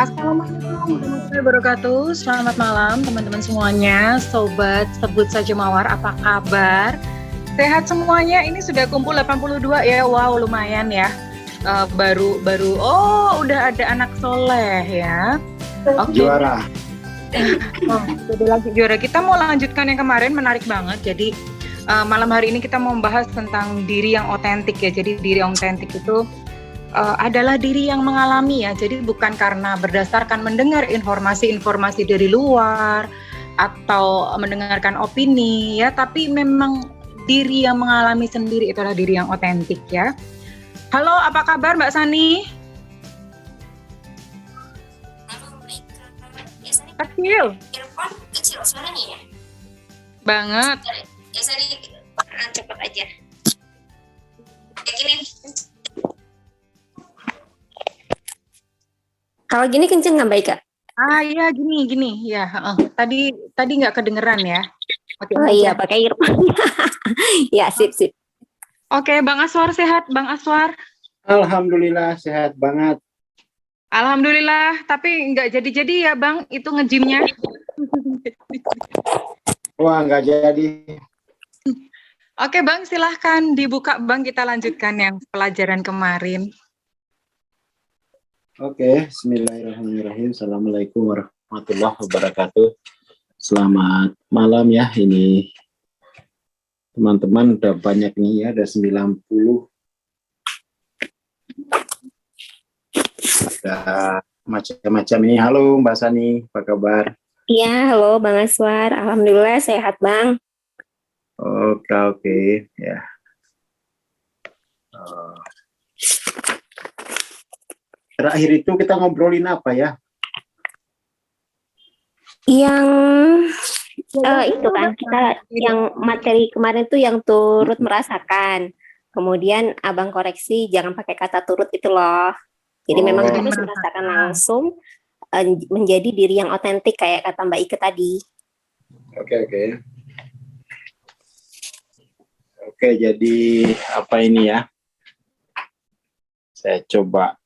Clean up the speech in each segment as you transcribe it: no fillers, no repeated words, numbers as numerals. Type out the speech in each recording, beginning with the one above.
Assalamualaikum warahmatullahi wabarakatuh. Selamat malam teman-teman semuanya. Sobat Sebut Saja Mawar, apa kabar? Sehat semuanya? Ini sudah kumpul 82 ya. Wow, lumayan ya. Baru udah ada anak soleh ya. Oke. Juara. Udah lagi juara. Kita mau lanjutkan yang kemarin, menarik banget. Jadi malam hari ini kita mau membahas tentang diri yang otentik ya. Jadi diri yang otentik itu adalah diri yang mengalami ya, jadi bukan karena berdasarkan mendengar informasi-informasi dari luar atau mendengarkan opini ya, tapi memang diri yang mengalami sendiri, itulah diri yang otentik ya. Halo, apa kabar Mbak Sani? Halo mereka. Ya Sani Kecil earphone kecil suaranya ya? banget. Ya Sani cepet aja. Kayak gini. Kalau gini kenceng nggak baik Kak? Iya gini ya. Tadi nggak kedengeran ya. Oke, oh iya pakai earphone. Ya sip. Oke, Bang Aswar sehat, Bang Aswar? Alhamdulillah sehat banget. Alhamdulillah, tapi nggak jadi-jadi ya Bang, itu nge-gymnya. Wah, nggak jadi. Oke Bang, silahkan dibuka Bang, kita lanjutkan yang pelajaran kemarin. Oke, bismillahirrahmanirrahim. Assalamualaikum warahmatullahi wabarakatuh. Selamat malam ya, ini teman-teman udah banyak nih ya, ada 90. Ada macam-macam ini. Halo Mbak Sani, apa kabar? Iya, halo Bang Aswar. Alhamdulillah sehat Bang. Oke ya. Terakhir itu kita ngobrolin apa ya? Yang itu kan kita yang materi kemarin tuh yang turut merasakan. Kemudian Abang koreksi jangan pakai kata turut itu loh. Jadi memang harus merasakan langsung menjadi diri yang otentik kayak kata Mbak Ike tadi. Oke, jadi apa ini ya? Saya coba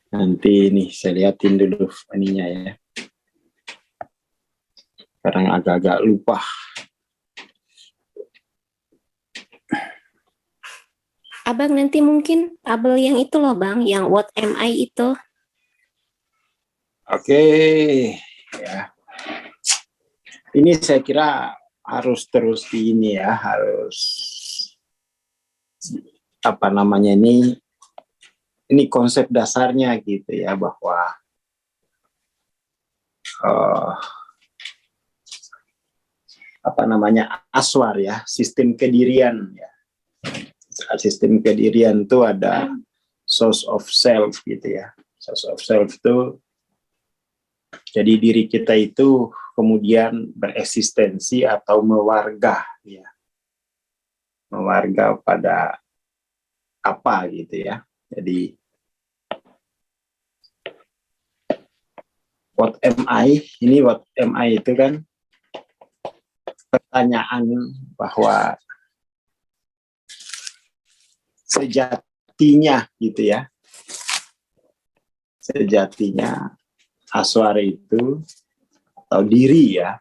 nanti nih saya liatin dulu ininya ya. Sekarang agak-agak lupa. Abang nanti mungkin tabel yang itu loh Bang, yang what am I itu. Oke, ya. Ini saya kira harus terus di ini ya, harus apa namanya ini konsep dasarnya gitu ya, bahwa apa namanya aswar ya, sistem kedirian ya. Sistem kedirian itu ada source of self gitu ya. Source of self itu jadi diri kita itu kemudian bereksistensi atau mewarga ya. Mewarga pada apa gitu ya. Jadi what am I? Ini what am I itu kan pertanyaan bahwa sejatinya gitu ya. Sejatinya aswar itu atau diri ya,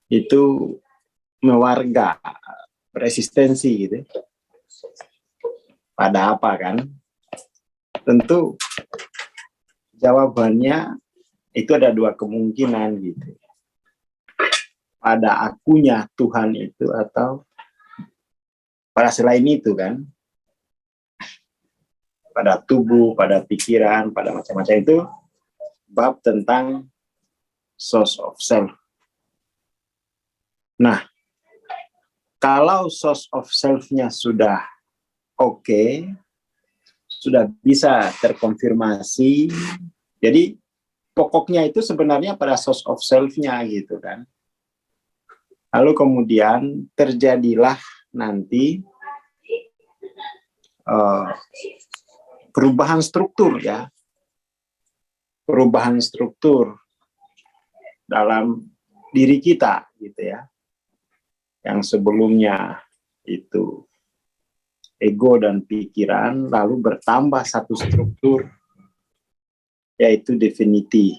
itu mewarga, bereksistensi gitu. Pada apa kan? Tentu jawabannya itu ada dua kemungkinan gitu. Pada akunya Tuhan itu atau pada selain itu kan. Pada tubuh, pada pikiran, pada macam-macam itu bab tentang source of self. Nah, kalau source of self-nya sudah oke, sudah bisa terkonfirmasi, jadi pokoknya itu sebenarnya pada source of self-nya gitu kan. Lalu kemudian terjadilah nanti perubahan struktur ya. Perubahan struktur dalam diri kita gitu ya. Yang sebelumnya itu ego dan pikiran, lalu bertambah satu struktur yaitu definiti.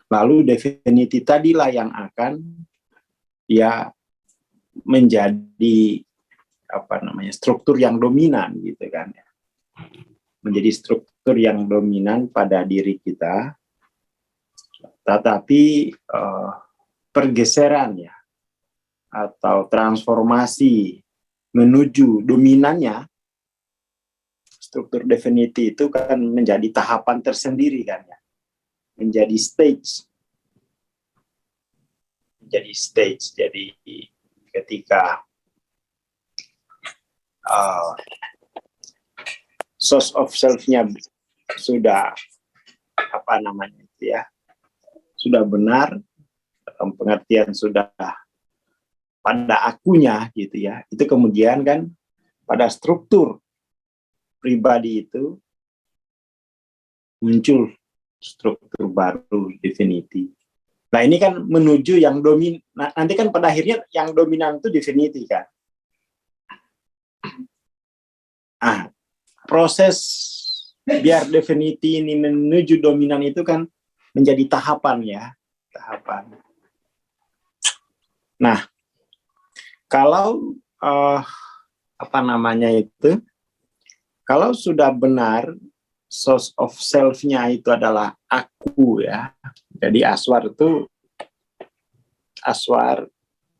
Lalu definiti tadilah yang akan ya menjadi struktur yang dominan gitu kan ya. Menjadi struktur yang dominan pada diri kita. Tetapi pergeseran ya atau transformasi menuju dominannya struktur definiti itu kan menjadi tahapan tersendiri kan ya, menjadi stage. Jadi ketika source of self-nya sudah sudah benar, dalam pengertian sudah pada akunya gitu ya, itu kemudian kan pada struktur pribadi itu muncul struktur baru definiti. Nah ini kan menuju yang nanti kan pada akhirnya yang dominan itu definiti kan. Proses biar definiti ini menuju dominan itu kan menjadi tahapan ya, tahapan. Nah, kalau kalau sudah benar source of self-nya itu adalah aku ya. Jadi Aswar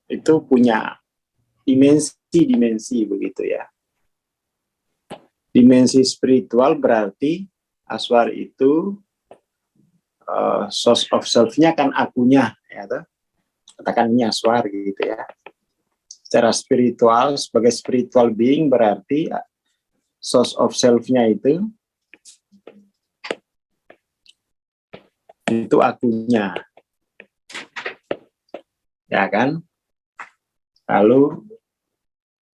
itu punya dimensi begitu ya. Dimensi spiritual berarti Aswar itu source of self-nya kan akunya ya toh? Katakan ini Aswar gitu ya. Secara spiritual, sebagai spiritual being berarti source of self-nya itu akunya. Ya kan? Lalu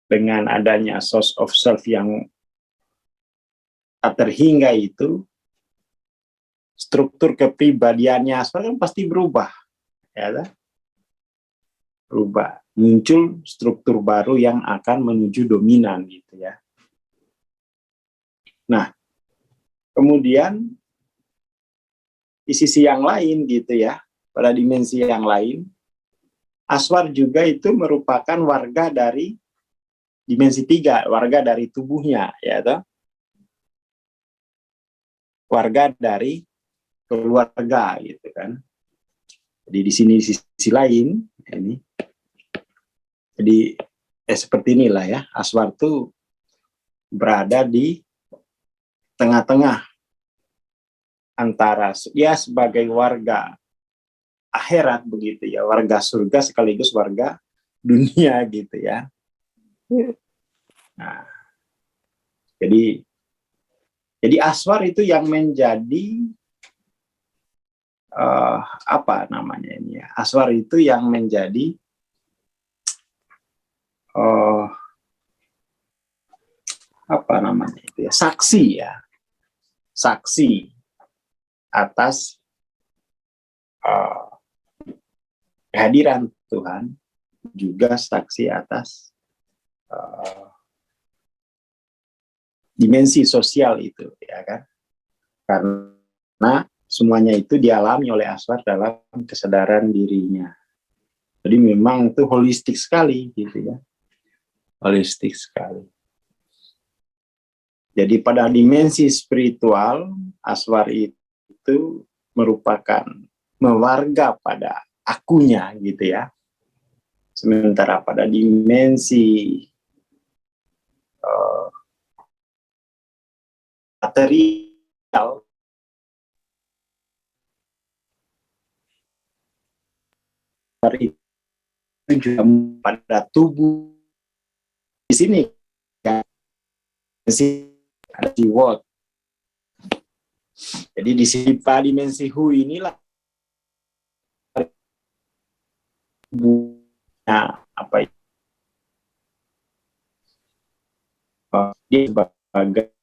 dengan adanya source of self yang tak terhingga itu, struktur kepribadiannya Aswar kan pasti berubah. Ya kan? Berubah. Muncul struktur baru yang akan menuju dominan gitu ya. Nah, kemudian di sisi yang lain gitu ya, pada dimensi yang lain, Aswar juga itu merupakan warga dari dimensi 3, warga dari tubuhnya, ya toh? Warga dari keluarga gitu kan. Jadi di sini sisi lain ini. Jadi seperti inilah ya, Aswar itu berada di tengah-tengah antara ya sebagai warga akhirat begitu ya, warga surga sekaligus warga dunia gitu ya. Nah, jadi Aswar itu yang menjadi Aswar itu yang menjadi saksi ya, saksi atas kehadiran Tuhan, juga saksi atas dimensi sosial itu ya kan, karena semuanya itu dialami oleh Aswar dalam kesadaran dirinya. Jadi memang itu holistik sekali gitu ya, holistik sekali. Jadi pada dimensi spiritual, Aswar itu merupakan mewarga pada akunya gitu ya. Sementara pada dimensi material, itu juga pada tubuh di sini ya, ada jiwot. Jadi di sini pada dimensi hu inilah dia sebagai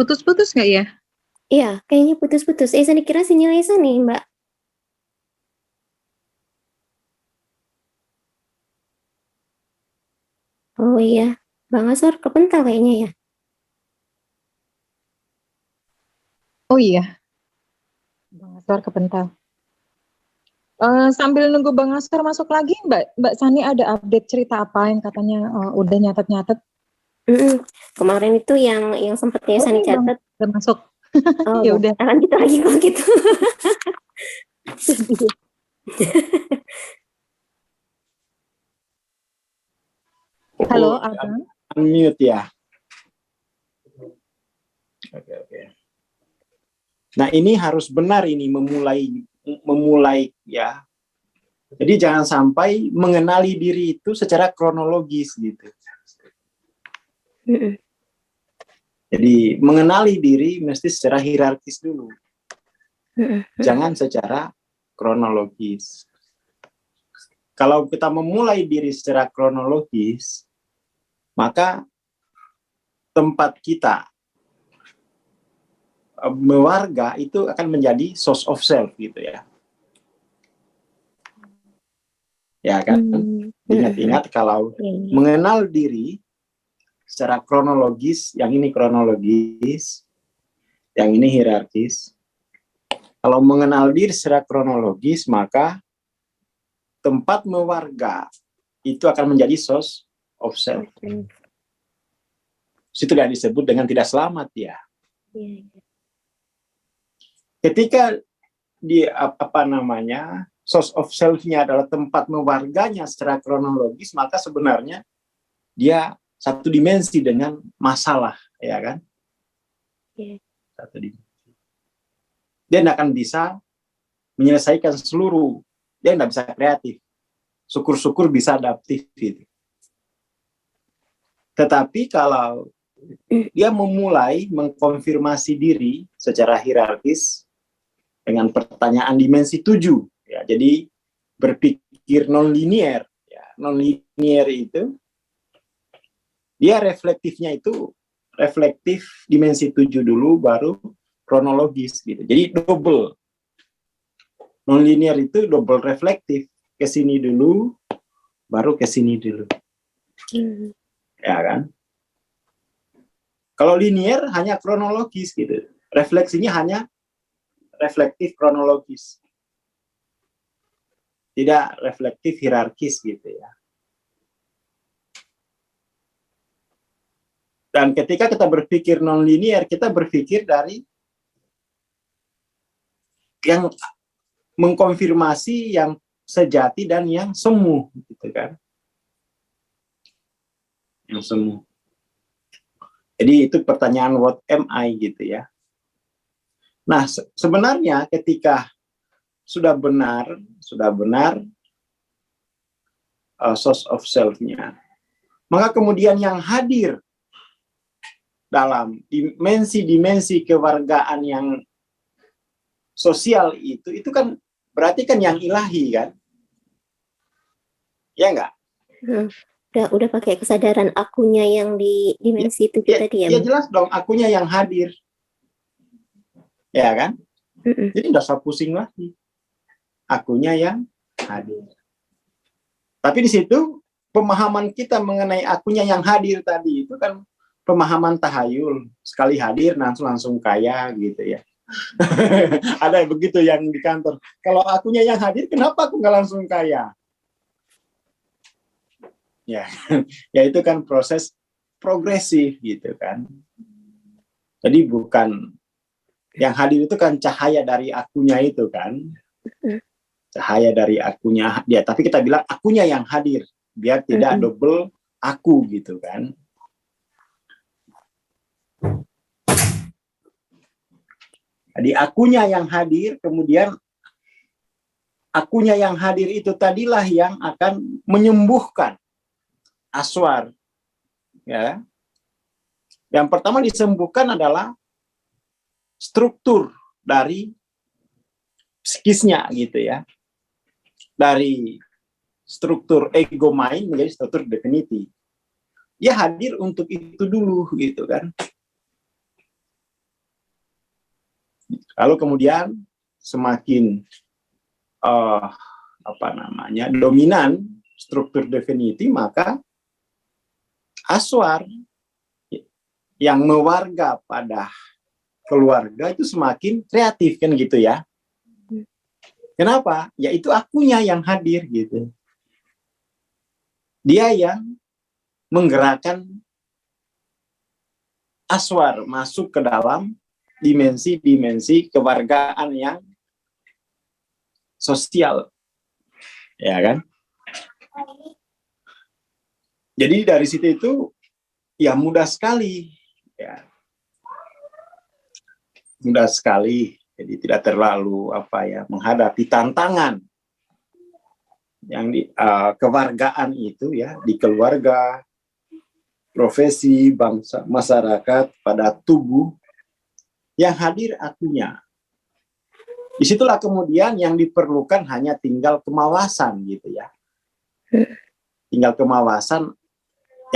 Putus-putus nggak ya? Iya, kayaknya putus-putus. Esa dikira sinyal Esa nih, Mbak. Oh iya, Bang Asor kepental kayaknya ya. Oh iya, Bang Aswar kepental. Sambil nunggu Bang Aswar masuk lagi, Mbak Sani ada update cerita apa yang katanya udah nyatet-nyatet? Kemarin itu yang sempat Esa nih Bang, catat. udah masuk. Oh, Ya udah. lanjut lagi kalau gitu. Halo, Oh, Abang. unmute ya. Oke. Nah, ini harus benar ini memulai ya. Jadi jangan sampai mengenali diri itu secara kronologis gitu. Jadi mengenali diri mesti secara hierarkis dulu. Jangan secara kronologis. Kalau kita memulai diri secara kronologis, maka tempat kita mewarga itu akan menjadi source of self gitu ya. Ya kan? Ingat-ingat kalau mengenal diri secara kronologis, yang ini kronologis, yang ini hierarkis. Kalau mengenal diri secara kronologis, maka tempat mewarga itu akan menjadi source of self. Itu tidak disebut dengan tidak selamat ya. Ketika dia source of self-nya adalah tempat mewarganya secara kronologis, maka sebenarnya dia satu dimensi dengan masalah, ya kan? Satu dimensi. Dia tidak akan bisa menyelesaikan seluruh, dia tidak bisa kreatif. Syukur-syukur bisa adaptif gitu. Tetapi kalau dia memulai mengkonfirmasi diri secara hierarkis dengan pertanyaan dimensi 7, ya, jadi berpikir non-linier, ya, non-linier itu dia reflektifnya itu reflektif dimensi 7 dulu, baru kronologis gitu. Jadi double. Non-linier itu double reflektif, ke sini dulu, baru ke sini dulu. Ya kan? Kalau linier hanya kronologis gitu. Refleksinya hanya reflektif kronologis. Tidak reflektif hierarkis gitu ya. Dan ketika kita berpikir non-linier, kita berpikir dari yang mengkonfirmasi yang sejati dan yang semu, gitu kan? Yang semu. Jadi itu pertanyaan what am I gitu ya. Nah, sebenarnya ketika sudah benar source of self-nya, maka kemudian yang hadir dalam dimensi-dimensi kewargaan yang sosial itu kan berarti kan yang ilahi kan? Ya enggak? Udah pakai kesadaran akunya yang di dimensi itu tadi ya? Ya jelas dong, akunya yang hadir. Ya kan? Jadi nggak usah pusing lagi. Akunya yang hadir. Tapi di situ pemahaman kita mengenai akunya yang hadir tadi itu kan pemahaman tahayul. Sekali hadir langsung kaya gitu ya. Ada begitu yang di kantor. Kalau akunya yang hadir, kenapa aku nggak langsung kaya? Ya, ya itu kan proses progresif gitu kan. Jadi bukan yang hadir itu kan cahaya dari akunya itu kan. Cahaya dari akunya dia, tapi kita bilang akunya yang hadir biar tidak double aku gitu kan. Jadi akunya yang hadir, kemudian akunya yang hadir itu tadilah yang akan menyembuhkan aswar. Ya. Yang pertama disembuhkan adalah struktur dari psikisnya gitu ya. Dari struktur ego mind menjadi struktur definitif. Dia hadir untuk itu dulu gitu kan. Lalu kemudian semakin dominan struktur definiti, maka aswar yang mewarga pada keluarga itu semakin kreatif kan gitu ya. Kenapa? Yaitu akunya yang hadir gitu. Dia yang menggerakkan aswar masuk ke dalam dimensi-dimensi kewargaan yang sosial, ya kan? Jadi dari situ itu ya mudah sekali, ya mudah sekali. Jadi tidak terlalu menghadapi tantangan yang di kewargaan itu ya, di keluarga, profesi, bangsa, masyarakat, pada tubuh yang hadir akunya. Disitulah kemudian yang diperlukan hanya tinggal kemawasan gitu ya. Tinggal kemawasan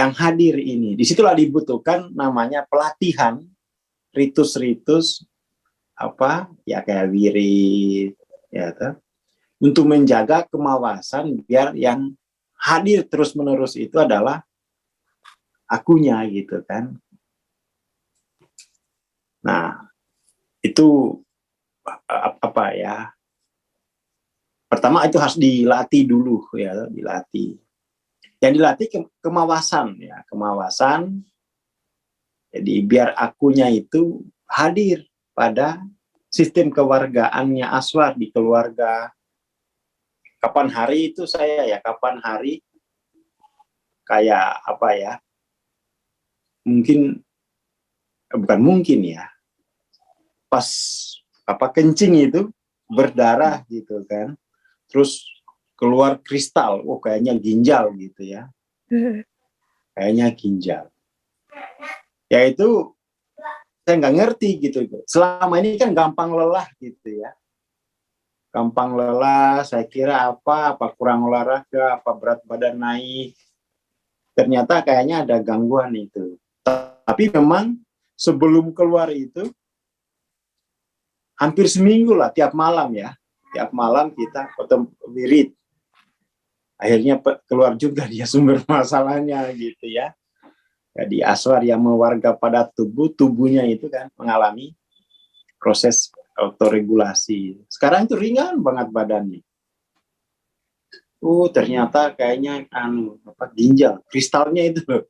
yang hadir ini. Disitulah dibutuhkan namanya pelatihan, ritus-ritus kayak wirid ya, untuk menjaga kemawasan biar yang hadir terus-menerus itu adalah akunya gitu kan. Nah, itu pertama itu harus dilatih dulu ya, dilatih. Yang dilatih kemawasan ya, kemawasan. Jadi biar akunya itu hadir pada sistem kewargaannya aswar di keluarga. Kapan hari itu kapan hari kayak bukan mungkin ya, pas kencing itu berdarah gitu kan, terus keluar kristal, kayaknya ginjal gitu ya, kayaknya ginjal. Ya itu saya nggak ngerti gitu. Selama ini kan gampang lelah gitu ya, gampang lelah. Saya kira apa kurang olahraga, berat badan naik. Ternyata kayaknya ada gangguan itu. Tapi memang sebelum keluar itu hampir seminggu lah, tiap malam kita potong wirid. Akhirnya keluar juga dia sumber masalahnya gitu ya. Jadi aswar yang mewarga pada tubuhnya itu kan mengalami proses autoregulasi. Sekarang itu ringan banget badannya. Ternyata kayaknya ginjal, kristalnya itu loh.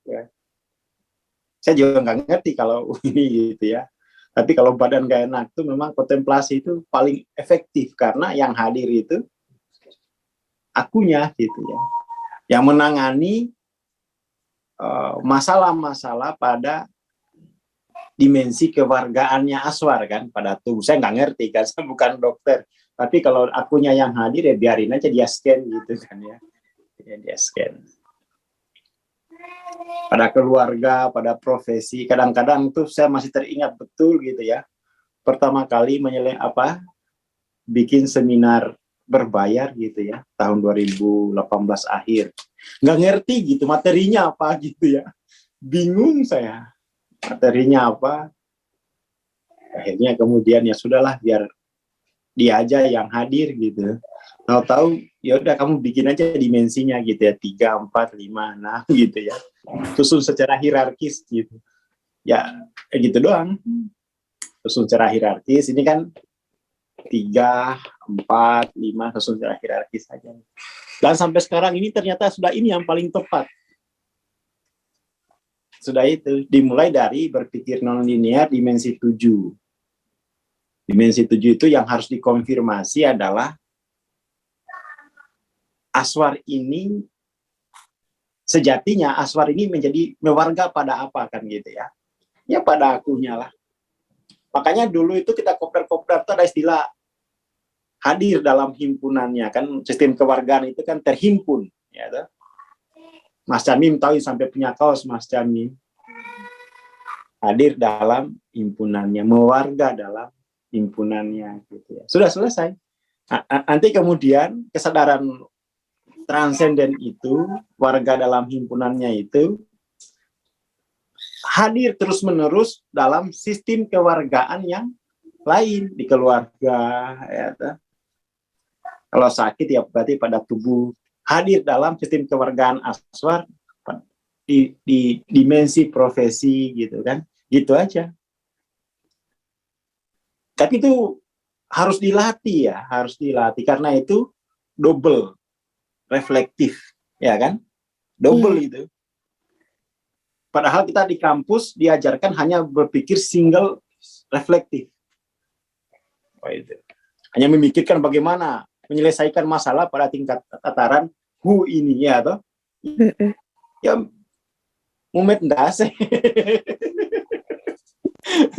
Ya. Saya juga nggak ngerti kalau ini gitu ya. Tapi kalau badan gak enak itu memang kontemplasi itu paling efektif karena yang hadir itu akunya gitu ya. Yang menangani masalah-masalah pada dimensi kewargaannya aswar kan pada tubuh. Saya nggak ngerti kan, saya bukan dokter. Tapi kalau akunya yang hadir ya biarin aja dia scan gitu kan ya. Dia scan. Pada keluarga, pada profesi, kadang-kadang tuh saya masih teringat betul gitu ya. Pertama kali bikin seminar berbayar gitu ya, tahun 2018 akhir. Nggak ngerti gitu materinya apa gitu ya. Bingung saya. Materinya apa? Akhirnya kemudian ya sudahlah biar dia aja yang hadir gitu. Tahu-tahu ya udah kamu bikin aja dimensinya gitu ya, 3, 4, 5, 6 gitu ya. Susun secara hierarkis gitu. Ya gitu doang. Susun secara hierarkis, ini kan 3, 4, 5, susun secara hierarkis saja. Dan sampai sekarang ini ternyata sudah ini yang paling tepat. Sudah itu, dimulai dari berpikir non-linear dimensi 7. Dimensi 7 itu yang harus dikonfirmasi adalah aswar ini, sejatinya aswar ini menjadi mewarga pada apa kan gitu ya. Ya pada akunya lah. Makanya dulu itu kita kopdar-kopdar itu ada istilah hadir dalam himpunannya kan, sistem kewargaan itu kan terhimpun ya toh. Mas Camim tahu sampai punya kaos Mas Camim. Hadir dalam himpunannya, mewarga dalam himpunannya gitu ya. Sudah selesai. Nanti kemudian kesadaran transenden itu, warga dalam himpunannya itu hadir terus-menerus dalam sistem kewargaan yang lain di keluarga, ya. Kalau sakit ya berarti pada tubuh, hadir dalam sistem kewargaan aswar di dimensi profesi gitu kan, gitu aja. Tapi itu harus dilatih ya, harus dilatih karena itu double reflektif, ya kan? Double itu. Padahal kita di kampus diajarkan hanya berpikir single reflektif. Oh, itu. Hanya memikirkan bagaimana menyelesaikan masalah pada tingkat tataran who ini ya toh. Ya mumet ndase.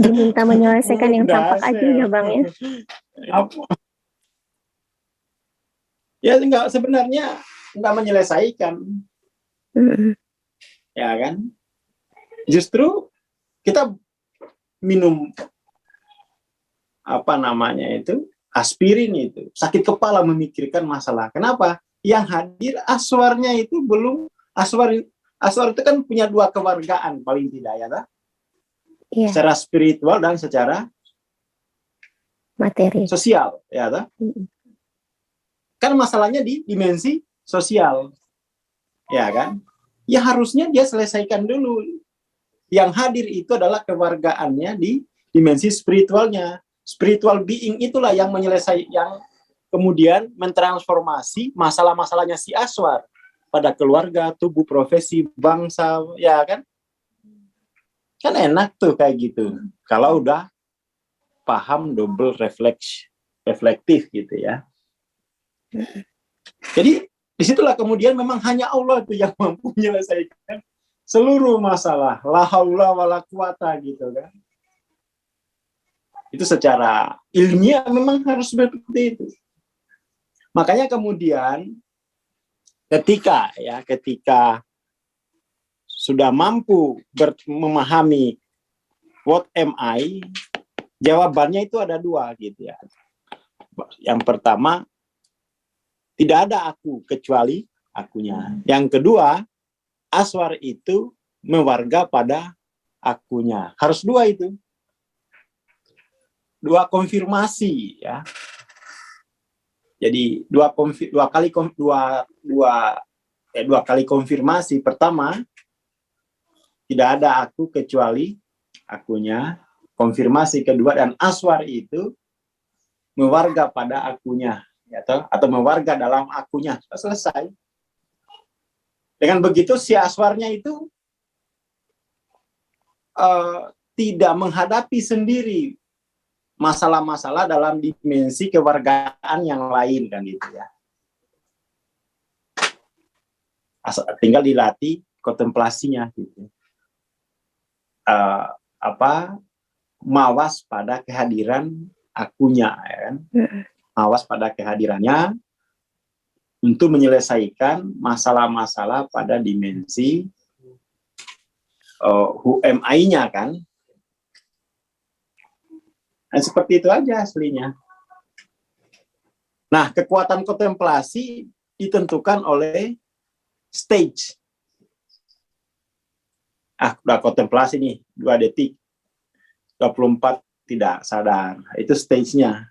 Diminta menyelesaikan yang tampak aja ya Bang ya. Ya enggak, sebenarnya enggak menyelesaikan. Ya kan? Justru kita minum apa namanya itu aspirin itu sakit kepala memikirkan masalah. Kenapa? Yang hadir aswarnya itu belum aswar itu kan punya dua kewargaan paling tidak ya tak? Yeah. Secara spiritual dan secara materi sosial ya tak? Kan masalahnya di dimensi sosial ya kan? Ya harusnya dia selesaikan dulu. Yang hadir itu adalah kewargaannya di dimensi spiritualnya. Spiritual being itulah yang menyelesaikan, yang kemudian mentransformasi masalah-masalahnya si aswar pada keluarga, tubuh, profesi, bangsa, ya kan? Kan enak tuh kayak gitu. Kalau udah paham double reflektif gitu ya. Jadi disitulah kemudian memang hanya Allah itu yang mampu menyelesaikan seluruh masalah. La haula wala quwata gitu kan. Itu secara ilmiah memang harus seperti itu. Makanya kemudian ketika sudah mampu memahami what am I, jawabannya itu ada dua gitu ya. Yang pertama, tidak ada aku kecuali akunya. Yang kedua, aswar itu mewarga pada akunya. Harus dua itu. Dua konfirmasi ya. Jadi dua kali konfirmasi. Pertama, tidak ada aku kecuali akunya. Konfirmasi kedua, dan aswar itu mewarga pada akunya ya, atau mewarga dalam akunya. Selesai. Dengan begitu si aswarnya itu tidak menghadapi sendiri masalah-masalah dalam dimensi kewargaan yang lain kan gitu ya. Tinggal dilatih kontemplasinya gitu. Mawas pada kehadiran akunya ya kan. Mawas pada kehadirannya untuk menyelesaikan masalah-masalah pada dimensi who am I-nya kan. Nah, seperti itu aja aslinya. Nah, kekuatan kontemplasi ditentukan oleh stage. Udah kontemplasi nih, 2 detik. 24 tidak sadar. Itu stage-nya.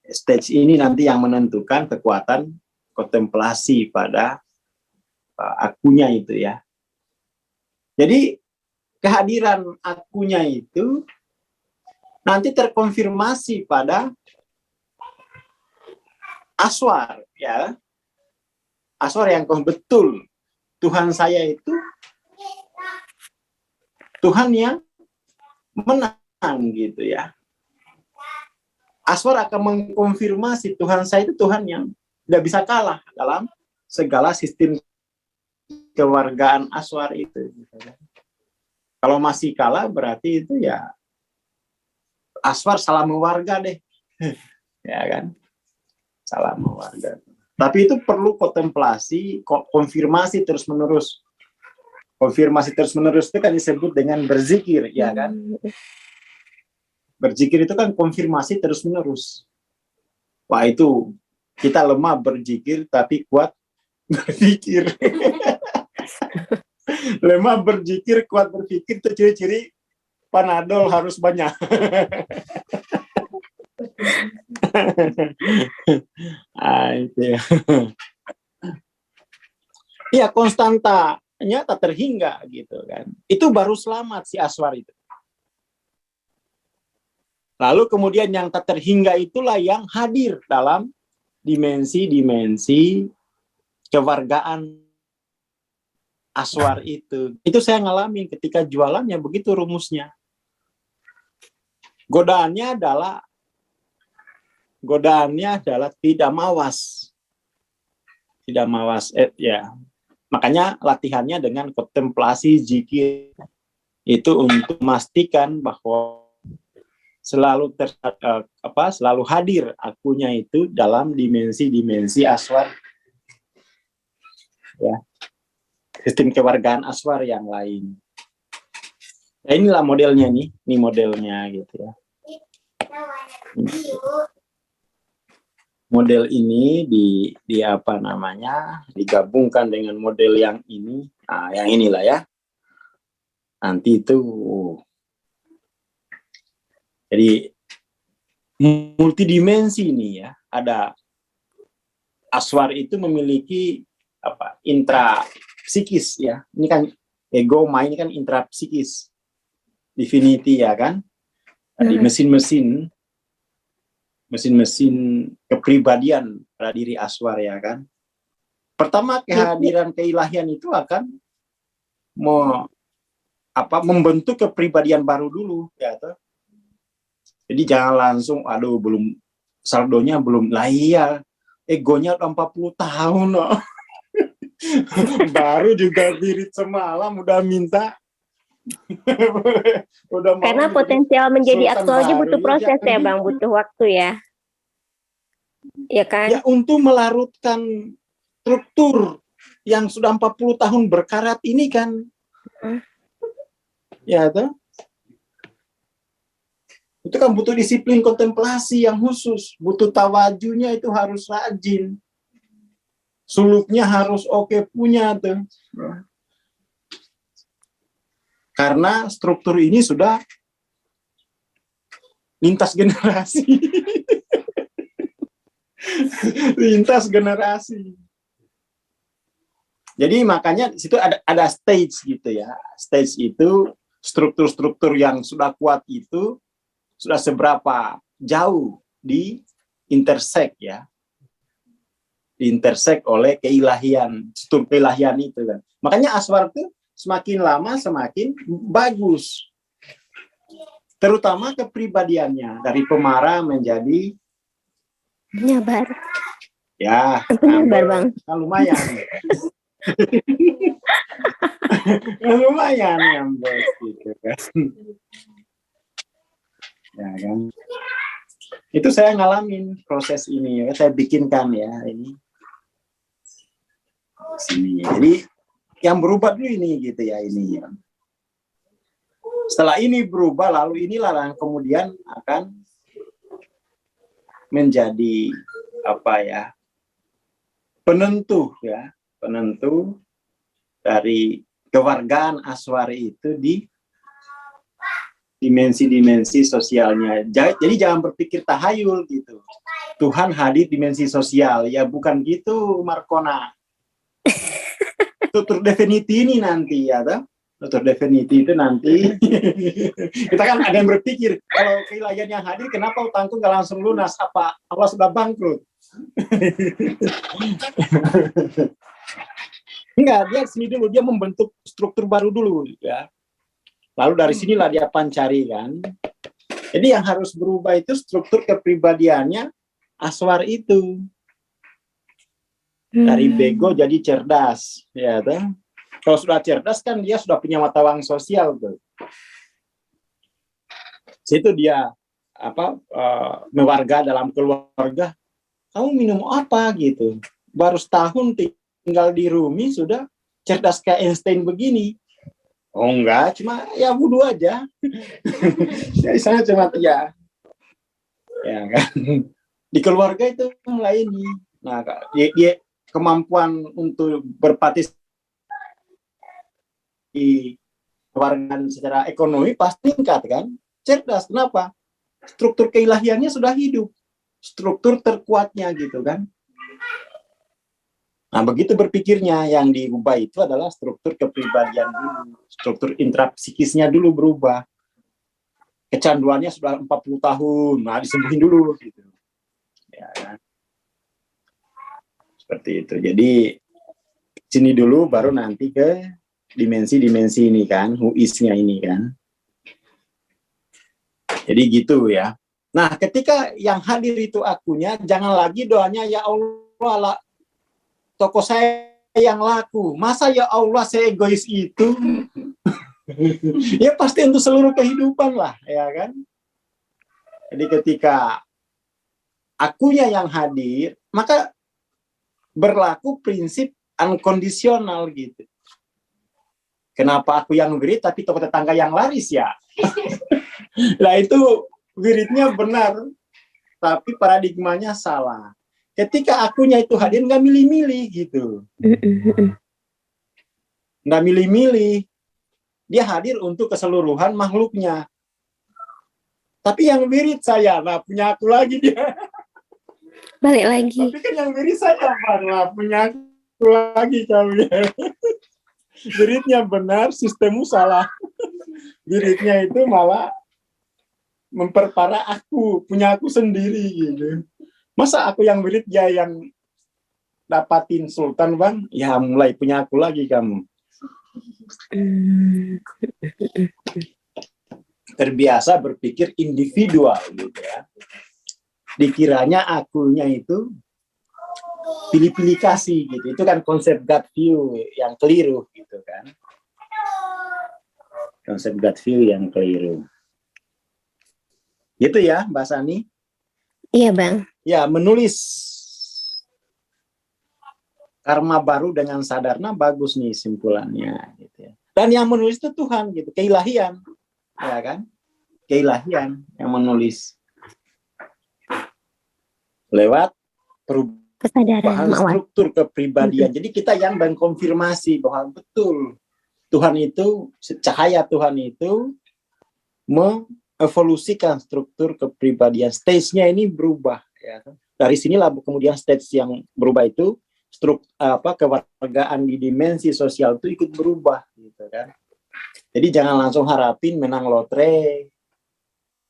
Stage ini nanti yang menentukan kekuatan kontemplasi pada akunya itu ya. Jadi, kehadiran akunya itu nanti terkonfirmasi pada aswar ya. Aswar yang betul Tuhan saya itu Tuhan yang menang gitu ya. Aswar akan mengkonfirmasi Tuhan saya itu Tuhan yang tidak bisa kalah dalam segala sistem kewargaan aswar itu. Kalau masih kalah berarti itu ya aswar salah mewarga deh. Ya kan? Salah mewarga. Tapi itu perlu kontemplasi, konfirmasi terus-menerus. Konfirmasi terus-menerus itu kan disebut dengan berzikir, ya kan? Berzikir itu kan konfirmasi terus-menerus. Wah, itu kita lemah berzikir tapi kuat berpikir. Lemah berzikir, kuat berpikir itu ciri-ciri Panadol harus banyak. Itu ya. Iya, konstantanya tak terhingga gitu kan. Itu baru selamat si Aswar itu. Lalu kemudian yang tak terhingga itulah yang hadir dalam dimensi-dimensi kewargaan Aswar itu. Itu saya ngalamin ketika jualannya, begitu rumusnya. Godaannya adalah tidak mawas. Tidak mawas, ya. Makanya latihannya dengan kontemplasi zikir itu untuk memastikan bahwa selalu selalu hadir akunya itu dalam dimensi-dimensi Aswar. Ya. Sistem kewargaan Aswar yang lain. Nah, inilah modelnya nih, ini modelnya gitu ya. Model ini di apa namanya digabungkan dengan model yang ini, nah yang inilah ya. Nanti itu jadi multidimensi ini ya. Ada Aswar itu memiliki apa? Intra psikis ya. Ini kan ego, mind ini kan intra psikis. Divinity ya kan. Di mesin-mesin kepribadian pada diri Aswar ya kan. Pertama kehadiran keilahian itu akan membentuk kepribadian baru dulu ya toh. Jadi jangan langsung belum saldonya belum lah iya egonya udah 40 tahun loh. Baru juga virit semalam udah minta. Karena potensial menjadi aktualnya butuh proses ya Bang, butuh waktu ya. Ya kan? Ya untuk melarutkan struktur yang sudah 40 tahun berkarat ini kan. Ya toh. Itu kan butuh disiplin kontemplasi yang khusus, butuh tawajunya itu harus rajin. Suluknya harus oke punya tuh. Karena struktur ini sudah lintas generasi. Lintas generasi. Jadi makanya di situ ada stage gitu ya. Stage itu struktur-struktur yang sudah kuat itu sudah seberapa jauh di intersect ya. Intersect oleh keilahian, struktur keilahian itu kan. Makanya Aswar itu semakin lama semakin bagus. Terutama kepribadiannya dari pemarah menjadi penyabar. Ya, penyabar Bang. Kan lumayan. Lumayan ngambek gitu kan. Ya kan. Itu saya ngalamin proses ini ya, saya bikinkan ya ini. Sini. Jadi yang berubah dulu ini gitu ya ini ya. Setelah ini berubah lalu inilah yang kemudian akan menjadi apa ya? Penentu ya, penentu dari kewargaan Aswar itu di dimensi-dimensi sosialnya. Jadi jangan berpikir tahayul gitu. Tuhan hadir dimensi sosial, ya bukan gitu Markona. Tutur definiti ini nanti ya, toh? Tutur definiti itu nanti. Kita kan ada yang berpikir kalau keilahian yang hadir, kenapa utangku nggak langsung lunas? Apa Allah sudah bangkrut? Enggak, dia sini dulu, dia membentuk struktur baru dulu ya. Lalu dari sinilah dia pancari kan. Jadi yang harus berubah itu struktur kepribadiannya Aswar itu. Dari bego jadi cerdas, ya toh. Kalau sudah cerdas kan dia sudah punya mata uang sosial tuh. Situ dia mewarga dalam keluarga. Kamu minum apa gitu? Baru setahun tinggal di Rumi sudah cerdas kayak Einstein begini. Oh enggak, cuma ya wudhu aja. Jadi saya cuma ya kan. Di keluarga itu mulai ini. Nah, dia kemampuan untuk berpartisipasi kewarganegaraan secara ekonomi pasti tingkat kan, cerdas. Kenapa? Struktur keilahiannya sudah hidup, struktur terkuatnya gitu kan. Nah, begitu berpikirnya, yang diubah itu adalah struktur kepribadian dulu, struktur intrapsikisnya dulu berubah. Kecanduannya sudah 40 tahun, nah disembuhin dulu gitu. Ya kan? Seperti itu. Jadi sini dulu baru nanti ke dimensi-dimensi ini kan, huisnya ini kan. Jadi gitu ya. Nah, ketika yang hadir itu akunya, jangan lagi doanya ya Allah, toko saya yang laku. Masa ya Allah saya egois itu? Ya pasti untuk seluruh kehidupan lah, ya kan? Jadi ketika akunya yang hadir, maka berlaku prinsip unkondisional gitu. Kenapa aku yang wirid tapi toko tetangga yang laris ya? Nah itu wiridnya benar, tapi paradigmanya salah. Ketika akunya itu hadir nggak milih-milih gitu, nggak milih-milih, dia hadir untuk keseluruhan makhluknya. Tapi yang wirid saya, nah punya aku lagi dia. Balik lagi. Tapi kan yang wirid saya, nah punya aku lagi kamu ya. Wiridnya benar, sistemmu salah. Wiridnya itu malah memperparah aku, punya aku sendiri gitu. Masa aku yang wirid ya yang dapatin sultan bang? Ya mulai punya aku lagi kamu. Terbiasa berpikir individual gitu ya. Dikiranya akunya itu pilih-pilih kasih gitu. Itu kan konsep God view yang keliru gitu kan. Konsep God view yang keliru. Gitu ya Mbak Sani? Iya Bang. Ya, menulis karma baru dengan sadarna bagus nih simpulannya gitu ya. Dan yang menulis itu Tuhan gitu, keilahian. Ya kan? Keilahian yang menulis. Lewat perubahan struktur kepribadian. Jadi kita yang mengkonfirmasi bahwa betul Tuhan itu, cahaya Tuhan itu mengevolusikan struktur kepribadian. Stage-nya ini berubah. Ya. Dari sinilah kemudian stage yang berubah itu, kewargaan di dimensi sosial itu ikut berubah. Gitu kan. Jadi jangan langsung harapin menang lotre,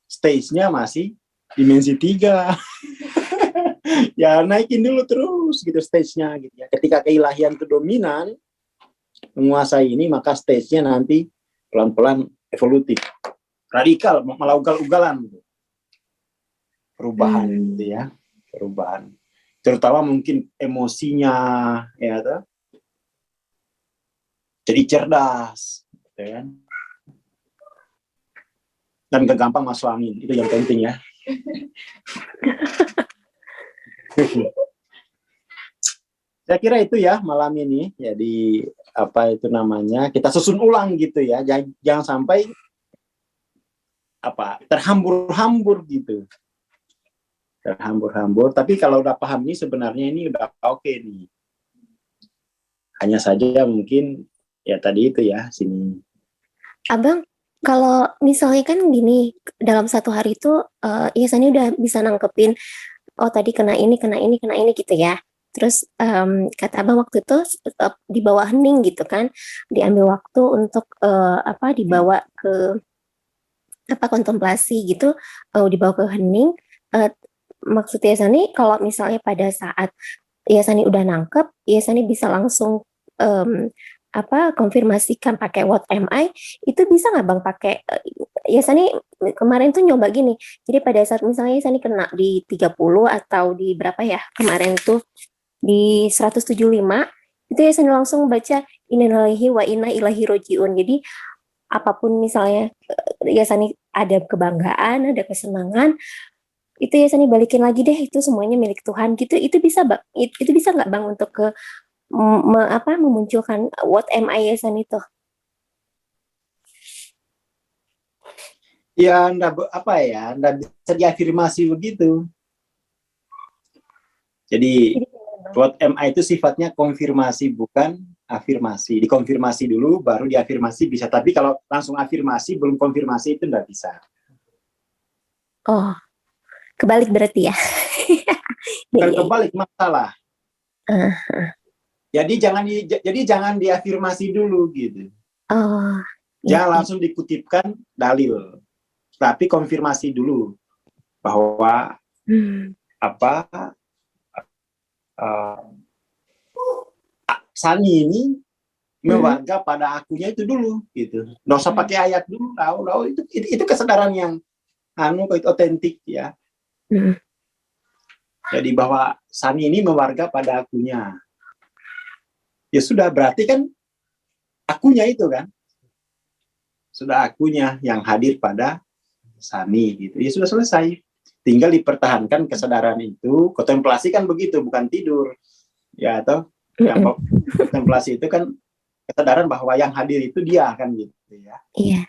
stage-nya masih dimensi 3. Ya naikin dulu terus gitu stage-nya gitu ya. Ketika keilahian itu dominan menguasai ini, maka stage-nya nanti pelan-pelan evolutif, radikal, malah ugal-ugalan gitu. Perubahan gitu ya, perubahan. Terutama mungkin emosinya ya tuh. Jadi cerdas gitu kan. Dan gak gampang masuk angin, itu yang penting ya. Saya kira itu ya malam ini. Jadi apa itu namanya, kita susun ulang gitu ya. Jangan sampai terhambur-hambur gitu. Terhambur-hambur. Tapi kalau udah paham ini sebenarnya ini udah oke nih. Hanya saja mungkin ya tadi itu ya sini. Abang, kalau misalnya kan gini, dalam satu hari itu Ihsan udah bisa nangkepin, oh tadi kena ini gitu ya. Terus kata abang waktu itu di bawah hening gitu kan, diambil waktu untuk dibawa ke kontemplasi gitu, dibawa ke hening. Maksudnya Ihsan kalau misalnya pada saat Ihsan udah nangkep, Ihsan bisa langsung konfirmasikan pakai what am I, itu bisa nggak bang pakai Ihsan kemarin tuh nyoba gini, jadi pada saat misalnya Ihsan kena di 30 atau di berapa ya kemarin tuh di 175, itu Ihsan langsung baca innalillahi wa inna ilaihi rojiun. Jadi apapun misalnya Ihsan ada kebanggaan, ada kesenangan, itu Ihsan balikin lagi deh, itu semuanya milik Tuhan gitu. Itu bisa bang, itu bisa nggak bang untuk ke memunculkan what am I Ihsan itu? Ya nggak bisa diafirmasi begitu. Jadi what am I itu sifatnya konfirmasi, bukan afirmasi. Dikonfirmasi dulu, baru diafirmasi bisa. Tapi kalau langsung afirmasi, belum konfirmasi itu nggak bisa. Oh, kebalik berarti ya. Kebalik masalah. Uh, Jadi jangan diafirmasi dulu gitu. oh, Jangan langsung dikutipkan dalil, tapi konfirmasi dulu bahwa Sani ini mewarga pada akunya itu dulu gitu. Nggak usah pakai ayat dulu, tahu itu kesadaran yang itu otentik ya. Jadi bahwa Sani ini mewarga pada akunya. Ya sudah, berarti kan akunya itu kan. Sudah akunya yang hadir pada Sani gitu. Ya sudah selesai. Tinggal dipertahankan kesadaran itu. Kontemplasi kan begitu, bukan tidur. Ya atau yang kontemplasi itu kan kesadaran bahwa yang hadir itu dia kan gitu ya. Iya.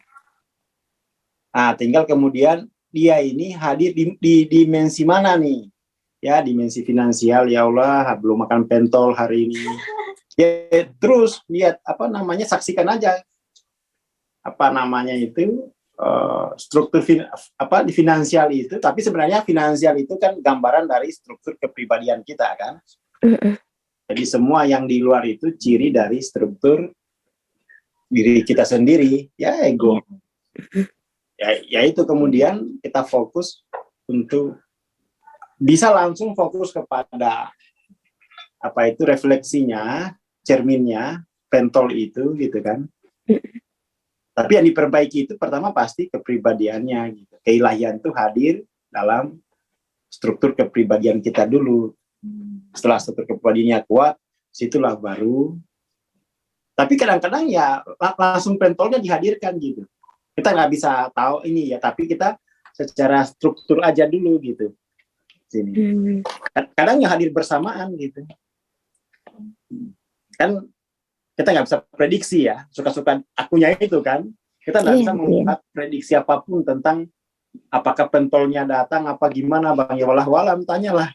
Nah, tinggal kemudian dia ini hadir di dimensi mana nih? Ya, dimensi finansial. Ya Allah, belum makan pentol hari ini. Ya, terus lihat saksikan aja struktur di finansial itu, tapi sebenarnya finansial itu kan gambaran dari struktur kepribadian kita kan. Jadi semua yang di luar itu ciri dari struktur diri kita sendiri, ya ego. Ya itu kemudian kita fokus untuk bisa langsung fokus kepada refleksinya, cerminnya, pentol itu gitu kan. Tapi yang diperbaiki itu pertama pasti kepribadiannya gitu. Keilahian itu hadir dalam struktur kepribadian kita dulu. Setelah struktur kepribadiannya kuat, situlah baru. Tapi kadang-kadang ya langsung pentolnya dihadirkan gitu. Kita nggak bisa tahu ini ya, tapi kita secara struktur aja dulu gitu. Sini. Kadang ya hadir bersamaan gitu. Kan kita nggak bisa prediksi ya, suka-suka akunya itu kan. Kita nggak bisa membuat prediksi apapun tentang apakah pentolnya datang, apa gimana Bang, ya walah-walam, tanyalah.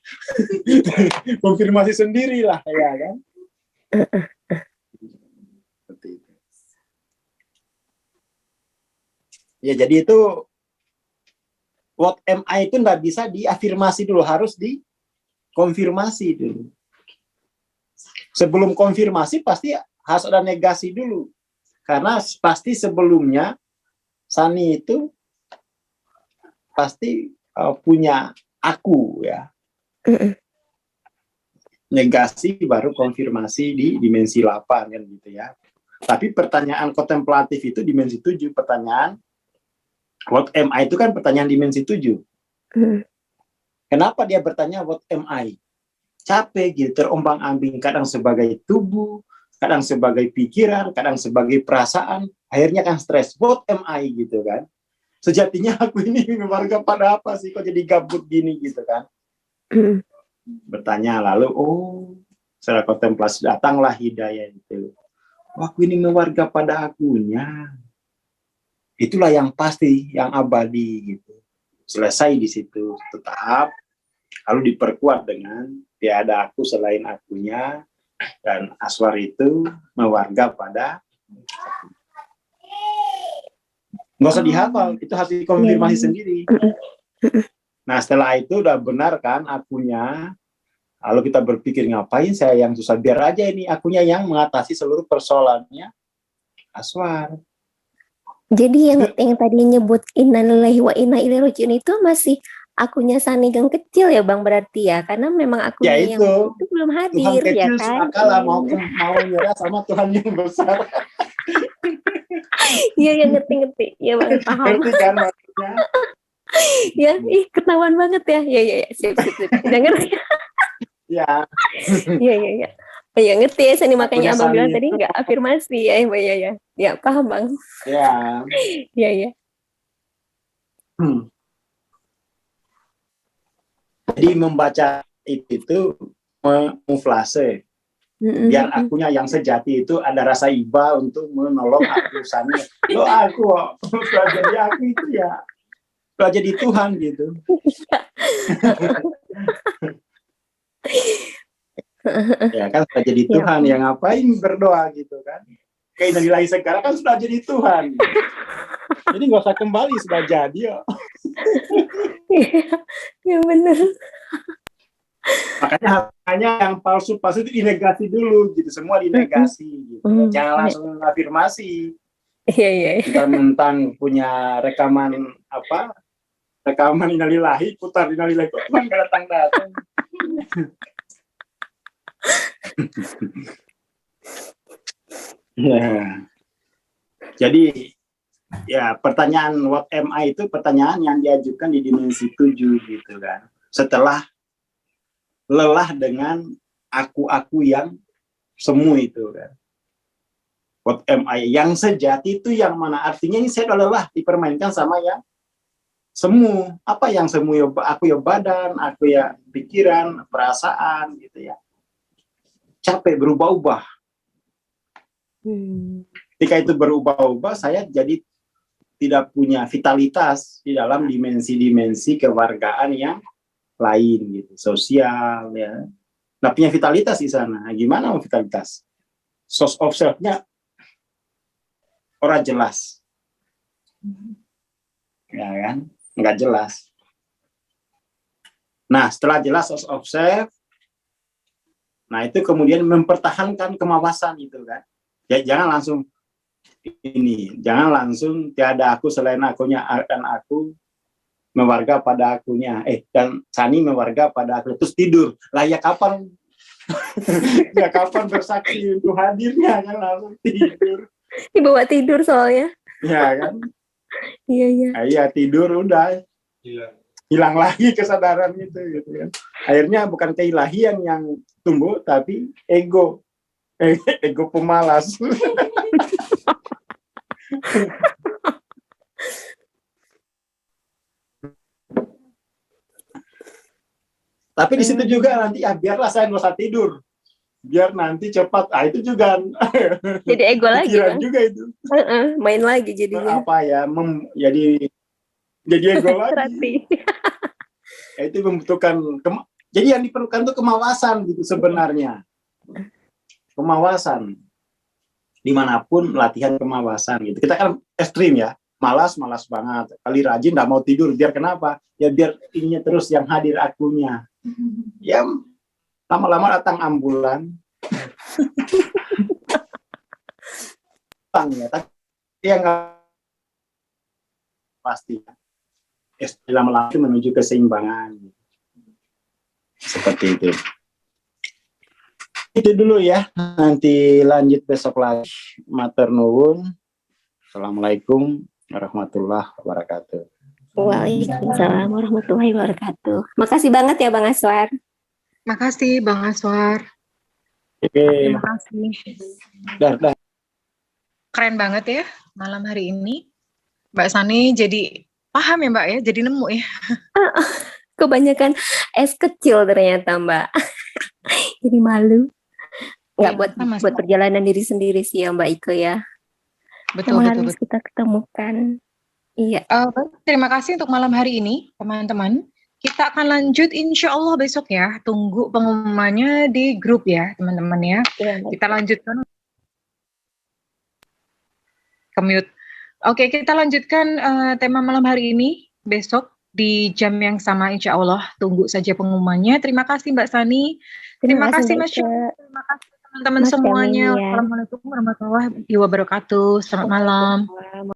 Konfirmasi sendirilah, ya kan. Seperti itu. Ya jadi itu what am I itu nggak bisa diafirmasi dulu, harus dikonfirmasi dulu. Sebelum konfirmasi pasti harus ada negasi dulu. Karena pasti sebelumnya Sani itu pasti punya aku ya. Negasi baru konfirmasi di dimensi 8 kan gitu ya. Tapi pertanyaan kontemplatif itu dimensi 7. Pertanyaan what am I itu kan pertanyaan dimensi 7. Kenapa dia bertanya what am I? Capek gitu, terombang-ambing, kadang sebagai tubuh, kadang sebagai pikiran, kadang sebagai perasaan, akhirnya kan stres. What am I gitu kan? Sejatinya aku ini mewarga pada apa sih? Kok jadi gabut gini gitu kan? Bertanya lalu, setelah kontemplasi datanglah hidayah itu. Aku ini mewarga pada akunya. Itulah yang pasti, yang abadi gitu. Selesai di situ, tetap. Lalu diperkuat dengan tiada aku selain akunya, dan Aswar itu mewarga pada nggak usah dihafal, itu harus dikonfirmasi sendiri. Nah setelah itu udah benar kan akunya, lalu kita berpikir ngapain saya yang susah, biar aja ini akunya yang mengatasi seluruh persoalannya Aswar. Jadi yang tadi nyebut innalillahi wa inna ilaihi raji'un itu masih akunya Sani yang kecil ya Bang berarti ya, karena memang akunya ya yang itu belum hadir Tuhan ya kecil kan. Tuhan kalah mau nyerah sama Tuhan yang besar. Iya ngerti ya Bang, paham. Ngerti kan maksudnya? Ya ketahuan banget ya. Ya sip. Udah ngerti. Ya. Iya. Ya ngerti ya Sani, makanya Abang bilang Sani tadi nggak afirmasi ya. Ya paham Bang. Ya. Iya. Jadi membaca itu muflase. Biar akunya yang sejati itu ada rasa iba untuk menolong aku Sani. Aku setelah jadi aku itu ya setelah jadi Tuhan gitu. Ya kan sudah jadi Ya. Tuhan, yang ngapain berdoa gitu kan? Kayak Innalillahi sekarang kan sudah jadi Tuhan. Jadi nggak usah kembali, sudah jadi ya. Ya benar. Makanya hanya yang palsu-palsu itu dinegasi dulu gitu, semua dinegasi gitu. Jangan langsung afirmasi. Iya, iya. Mentang-mentang punya rekaman Innalillahi, putar Innalillahi, kok Tuhan nggak datang-datang. Ya. Jadi ya pertanyaan what am I itu pertanyaan yang diajukan di dimensi 7 gitu kan. Setelah lelah dengan aku yang semu itu kan. What am I? Yang sejati itu yang mana? Artinya ini saya udah lelah dipermainkan sama yang semu. Apa yang semu? Aku ya badan, aku ya pikiran, perasaan gitu ya. Capek berubah-ubah. Ketika itu berubah-ubah, saya jadi tidak punya vitalitas di dalam dimensi-dimensi kewargaan yang lain gitu, sosial ya. Nah, punya vitalitas di sana. Nah, gimana vitalitas? Source of self-nya orang jelas. Ya kan? Nggak jelas. Nah, setelah jelas source of self, nah itu kemudian mempertahankan kemawasan itu kan. Ya, jangan langsung tiada aku selain akunya, dan aku mewarga pada akunya, dan Sani mewarga pada aku, terus tidur lah. Ya kapan ya kapan bersaksi untuk hadirnya, kan langsung tidur. Dibawa tidur soalnya. Ya kan. Iya. Iya, tidur udah hilang lagi kesadaran gitu kan. Akhirnya bukan keilahian yang tumbuh, tapi ego pemalas. Tapi di situ juga nanti biarlah saya nggak usah tidur, biar nanti cepat. Itu juga Jadi ego lagi, Bang. juga itu. Main lagi jadinya. Jadi ego lagi. Itu membutuhkan jadi yang diperlukan itu kemawasan gitu sebenarnya. Kemawasan. Dimanapun latihan kemawasan gitu. Kita kan ekstrim ya. Malas banget. Kali rajin nggak mau tidur. Biar kenapa? Ya biar ininya terus yang hadir akunya. Ya lama-lama datang ambulan. Ya, tapi ya nggak pasti. Lama-lama menuju keseimbangan. Seperti itu. Itu dulu ya. Nanti lanjut besok lagi. Matur nuwun. Assalamualaikum warahmatullahi wabarakatuh. Waalaikumsalam warahmatullahi wabarakatuh. Makasih banget ya Bang Aswar. Makasih Bang Aswar. Oke. Terima kasih. Dah. Keren banget ya malam hari ini. Mbak Sani jadi paham ya Mbak ya, jadi nemu ya. Kebanyakan es kecil ternyata Mbak. Jadi malu. Nggak buat perjalanan diri sendiri sih ya Mbak Ike ya. Betul. Kita ketemukan. Iya. Terima kasih untuk malam hari ini teman-teman. Kita akan lanjut insya Allah besok ya. Tunggu pengumumannya di grup ya teman-teman ya. Kita lanjutkan. Commute. Oke, kita lanjutkan tema malam hari ini besok di jam yang sama insya Allah. Tunggu saja pengumumannya. Terima kasih Mbak Sani. Terima kasih Mas Syuk. Terima kasih teman-teman semuanya. Assalamualaikum warahmatullahi wabarakatuh. Selamat malam.